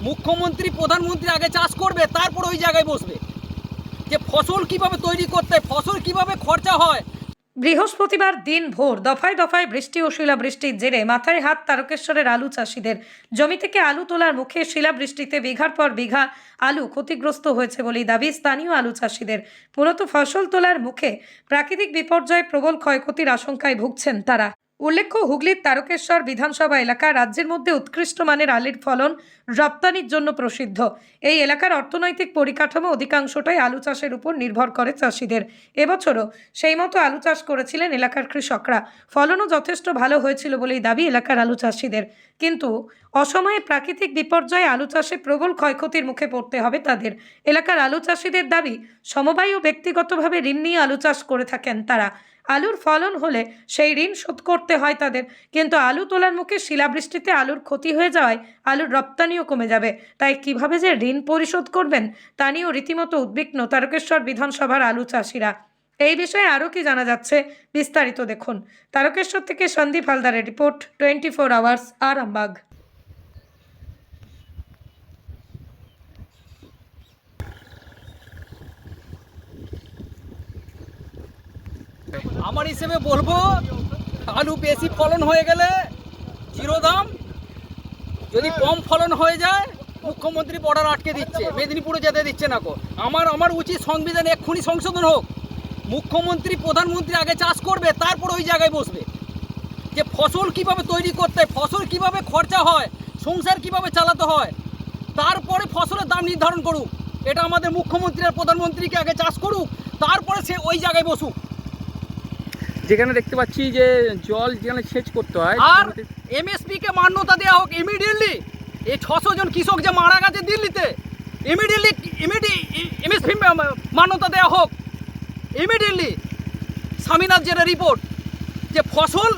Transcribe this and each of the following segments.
মুখ্যমন্ত্রী প্রধানমন্ত্রী আগে চাষ করবে, তারপর ওই জায়গায় বসবে যে ফসল কিভাবে তৈরি করতে, ফসল কিভাবে খরচা হয়। বৃহস্পতিবার দিন ভোর দফায় দফায় বৃষ্টি ও শিলাবৃষ্টির জেরে মাথায় হাত তারকেশ্বরের আলু চাষিদের। জমি থেকে আলু তোলার মুখে শিলাবৃষ্টিতে বিঘার পর বিঘা আলু ক্ষতিগ্রস্ত হয়েছে বলেই দাবি স্থানীয় আলু চাষিদের। মূলত ফসল তোলার মুখে প্রাকৃতিক বিপর্যয়ে প্রবল ক্ষয়ক্ষতির আশঙ্কায় ভুগছেন তারা। উল্লেখ্য, হুগলির তারকেশ্বর বিধানসভা এলাকা রাজ্যের মধ্যে উৎকৃষ্ট মানের আলুর ফলন রপ্তানির জন্য প্রসিদ্ধ। এই এলাকার অর্থনৈতিক পরিকাঠামো অধিকাংশটাই আলু চাষের উপর নির্ভর করে চাষিদের। এবছরও সেই মতো আলু চাষ করেছিলেন এলাকার কৃষকরা। ফলনও যথেষ্ট ভালো হয়েছিল বলেই দাবি এলাকার আলু চাষিদের। কিন্তু অসময়ে প্রাকৃতিক বিপর্যয়ে আলু চাষে প্রবল ক্ষয়ক্ষতির মুখে পড়তে হবে তাদের। এলাকার আলু চাষিদের দাবি, সমবায় ও ব্যক্তিগতভাবে ঋণ নিয়ে আলু চাষ করে থাকেন তারা। আলুর ফলন হলে সেই ঋণ শোধ করতে হয় তাদের, কিন্তু আলু তোলার মুখে শিলাবৃষ্টিতে আলুর ক্ষতি হয়ে যাওয়ায় আলুর রপ্তানিও কমে যাবে। তাই কিভাবে যে ঋণ পরিশোধ করবেন তা নিয়েও রীতিমতো উদ্বিগ্ন তারকেশ্বর বিধানসভার আলু চাষিরা। এই বিষয়ে আরও কি জানা যাচ্ছে বিস্তারিত দেখুন। তারকেশ্বর থেকে সন্দীপ হালদারের রিপোর্ট, 24 আওয়ার্স আরামবাগ। আমার হিসেবে বলবো, আলু বেশি ফলন হয়ে গেলে জিরো দাম, যদি কম ফলন হয়ে যায় মুখ্যমন্ত্রী বর্ডার আটকে দিচ্ছে, মেদিনীপুরে যেতে দিচ্ছে না কো। আমার উচিত সংবিধান এক্ষুনি সংশোধন হোক। মুখ্যমন্ত্রী প্রধানমন্ত্রী আগে চাষ করবে, তারপর ওই জায়গায় বসবে যে ফসল কিভাবে তৈরি করতে, ফসল কিভাবে খরচা হয়, সংসার কিভাবে চালাতে হয়, তারপরে ফসলের দাম নির্ধারণ করুক। এটা আমাদের মুখ্যমন্ত্রী আর প্রধানমন্ত্রীকে আগে চাষ করুক, তারপরে সে ওই জায়গায় বসুক। যেখানে দেখতে পাচ্ছি যে জল যেখানে সেচ করতে হয়, আর এমএসপি কে মান্যতা দেওয়া হোক ইমিডিয়েটলি। এই 600 জন কৃষক যে মারা গেছে দিল্লিতে, ইমিডিয়েটলি এমএসপি মান্যতা দেওয়া হোক ইমিডিয়েটলি। স্বামীনাথ যেটা রিপোর্ট, যে ফসল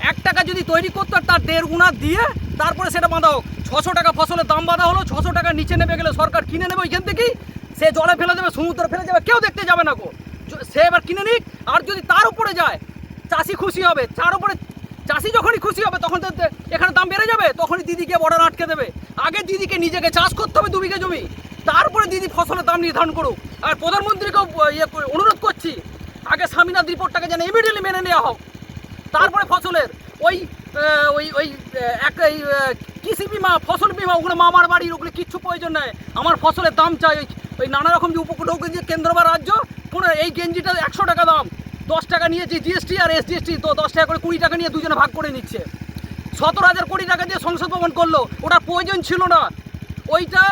1 টাকা যদি তৈরি করতে হয় তার 1.5 গুণা দিয়ে তারপরে সেটা বাঁধা হোক। 600 টাকা ফসলের দাম বাঁধা হলো, 600 টাকা নিচে নেমে গেলে সরকার কিনে নেবে ওইখান থেকেই, সে জলে ফেলে দেবে, সমুদ্রে ফেলে যাবে, কেউ দেখতে যাবে না গো। সে এবার কিনে নিক। আর যদি তার উপরে যায় চাষি খুশি হবে, তার উপরে চাষি যখনই খুশি হবে তখন তো এখানে দাম বেড়ে যাবে, তখনই দিদিকে বর্ডার আটকে দেবে। আগে দিদিকে নিজেকে চাষ করতে হবে 2 বিঘা জমি, তারপরে দিদি ফসলের দাম নির্ধারণ করুক। আর প্রধানমন্ত্রীকেও অনুরোধ করছি, আগে স্বামীনাথ রিপোর্টটাকে যেন ইমিডিয়েটলি মেনে নেওয়া হোক, তারপরে ফসলের ওই কৃষি বিমা, ফসল বিমা, ওগুলো মামার বাড়ির, ওগুলো কিচ্ছু প্রয়োজন নেই। আমার ফসলের দাম চাই। ওই নানা রকম যে উপকূল যে কেন্দ্র বা রাজ্য, কোনো এই গেঞ্জিটা 100 টাকা দাম, 10 টাকা নিয়ে যে জিএসটি আর এসজিএসটি, তো 10 টাকা করে 20 টাকা নিয়ে দুজনে ভাগ করে নিচ্ছে। 17,000 কোটি টাকা দিয়ে সংসদ ভবন করলো, ওটা প্রয়োজন ছিল না। ওইটা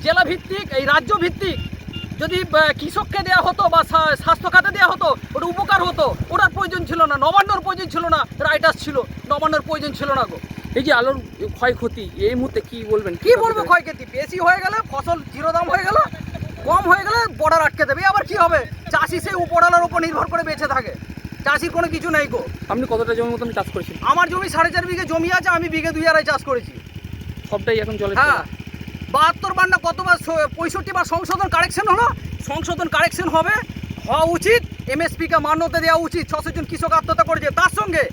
জেলা ভিত্তিক, এই রাজ্য ভিত্তিক যদি কৃষককে দেওয়া হতো বা স্বাস্থ্য খাতে দেওয়া হতো, ওটা উপকার হতো। ওটার প্রয়োজন ছিল না, নবান্নর প্রয়োজন ছিল না, রাইটার্স ছিল, নবান্নর প্রয়োজন ছিল না গো। এই যে আলুর ক্ষয়ক্ষতি, এই মুহূর্তে কি বলবেন? কি বলবো, ক্ষয়ক্ষতি বেশি হয়ে গেলে ফসল জিরো দাম হয়ে গেল, কম হয়ে গেলে বর্ডার আটকে দেবে। আবার কি হবে? চাষি সেই উপরালার উপর নির্ভর করে বেঁচে থাকে, চাষির কোনো কিছু নেই গো। আপনি কতটা জমির মতন চাষ করেছেন? আমার জমি 4.5 বিঘে জমি আছে, আমি বিঘে 2.5 চাষ করেছি। সবটাই এখন জলে? হ্যাঁ, 72 বার না কতবার 65 বার সংশোধন কারেকশন হলো। সংশোধন কারেকশন হওয়া উচিত, এমএসপিকে মান্যতা দেওয়া উচিত। 600 জন কৃষক আত্মহত্যা করেছে। তার সঙ্গে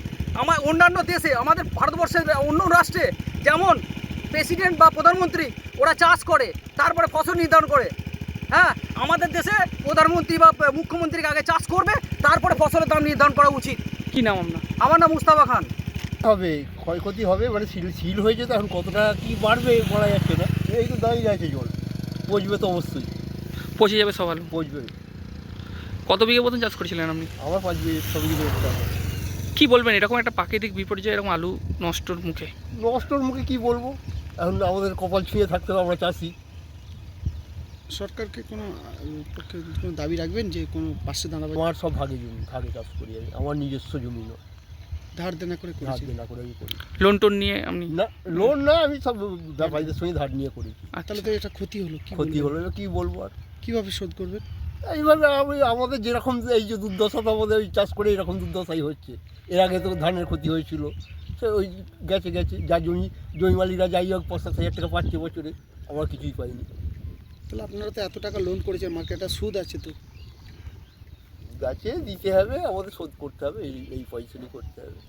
আমার অন্যান্য দেশে, আমাদের ভারতবর্ষের অন্য রাষ্ট্রে যেমন প্রেসিডেন্ট বা প্রধানমন্ত্রী ওরা চাষ করে তারপরে ফসল নির্ধারণ করে, হ্যাঁ, আমাদের দেশে প্রধানমন্ত্রী বা মুখ্যমন্ত্রীকে আগে চাষ করবে, তারপরে ফসলের দাম নির্ধারণ করা উচিত। কি নাম আপনার? আমার নাম মুস্তাফা খান। হবে ক্ষয়ক্ষতি হবে, মানে সিল হয়েছে, তো এখন কতটা কি বাড়বে বলা যাচ্ছে না। এই তো দাঁড়িয়ে আছে জল, পচবে তো অবশ্যই, পচে যাবে সব আলু? পচবে। কত বিঘে মতন চাষ করেছিলেন আপনি? আমার 5 বিঘে 6 বিঘে কি বলবেন এরকম একটা প্রাকৃতিক বিপর্যয়, এরকম আলু নষ্টর মুখে? নষ্টর মুখে কি বলবো, এখন আমাদের কপাল ছুঁয়ে থাকতে হবে, আমরা চাষি। সরকারকে কোনো দাবি রাখবেন যে কোনো পাশে দাঁড়াবে? আমার সব ভাগে জমি, ভাগে চাষ করি আমি, আমার নিজস্ব জমি নয়, ধার দেনা করে ধার করেছেন? দেনা করে আমি করি লোন টোন নিয়ে আপনি? না, লোন না, আমি সব ব্যাপারীদের সঙ্গে ধার নিয়ে করেছি। তাহলে তো এটা ক্ষতি হলো, কি ক্ষতি বলবেন? হলো, এবার কি বলবো আর। কিভাবে শোধ করবেন? এইভাবে আমাদের যেরকম এই যে দুর্দশা, তো আমাদের ওই চাষ করে এরকম দুর্দশাই হচ্ছে। এর আগে তো ধানের ক্ষতি হয়েছিল, সে ওই গেছে, যা জমি মালিকরা যাই হোক 50,000 টাকা পাচ্ছে বছরে, আমার কিছুই পাইনি। তাহলে আপনারা তো এত টাকা লোন করেছেন, মার্কেটে সুদ আছে, তো গাছে দিতে হবে, আমাদের শোধ করতে হবে, এই পয়সানি করতে হবে,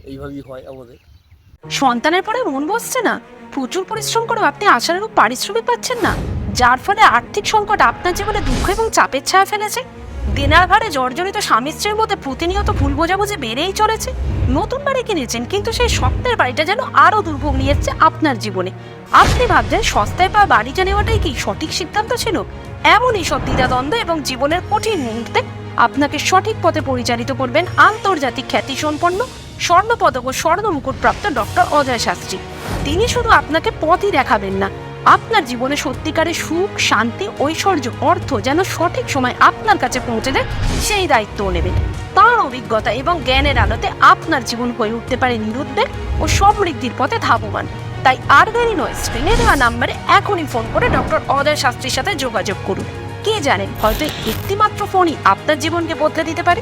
এইভাবেই হয় আমাদের। সন্তানের পরে মন বসছে না, প্রচুর পরিশ্রম করেও আপনি আশানুরূপ পারিশ্রমিক পাচ্ছেন না, যার ফলে আর্থিক সংকট আপনার জীবনে দুঃখ এবং চাপের ছায়া ফেলেছে। দেনার ভারে জর্জরিত স্বামী স্ত্রীর মধ্যে প্রতিনিয়ত ভুল বোঝাবুঝি বেড়েই চলেছে। নতুন বাড়ি কিনেছেন, কিন্তু সেই স্বপ্নের বাড়িটা যেন আরও দুর্ভোগ নিয়ে এসছে আপনার জীবনে। আপনি ভাবছেন সস্তায় পাওয়া বাড়িটা নেওয়াটাই কি সঠিক সিদ্ধান্ত ছিল? এমনই সব দ্বিধাদ্বন্দ্ব এবং জীবনের কঠিন মুহূর্তে আপনাকে সঠিক পথে পরিচালিত করবেন আন্তর্জাতিক খ্যাতিসম্পন্ন স্বর্ণপদক ও স্বর্ণ মুকুটপ্রাপ্ত ডক্টর অজয় শাস্ত্রী। তিনি শুধু আপনাকে পথই দেখাবেন না, আপনার জীবনে সত্যিকারের সুখ, শান্তি, ঐশ্বর্য, অর্থ যেন সঠিক সময় আপনার কাছে পৌঁছে দেয় সেই দায়িত্বও নেবেন। তাঁর অভিজ্ঞতা এবং জ্ঞানের আলোতে আপনার জীবন হয়ে উঠতে পারে নিরুদ্বেগ ও সমৃদ্ধির পথে ধাবমান। তাই আর দেরি নয়, স্ক্রিনে দেওয়া নাম্বারে এখনই ফোন করে ডক্টর অজয় শাস্ত্রীর সাথে যোগাযোগ করুন। কে জানেন, হয়তো একটিমাত্র ফোনই আপনার জীবনকে বদলে দিতে পারে।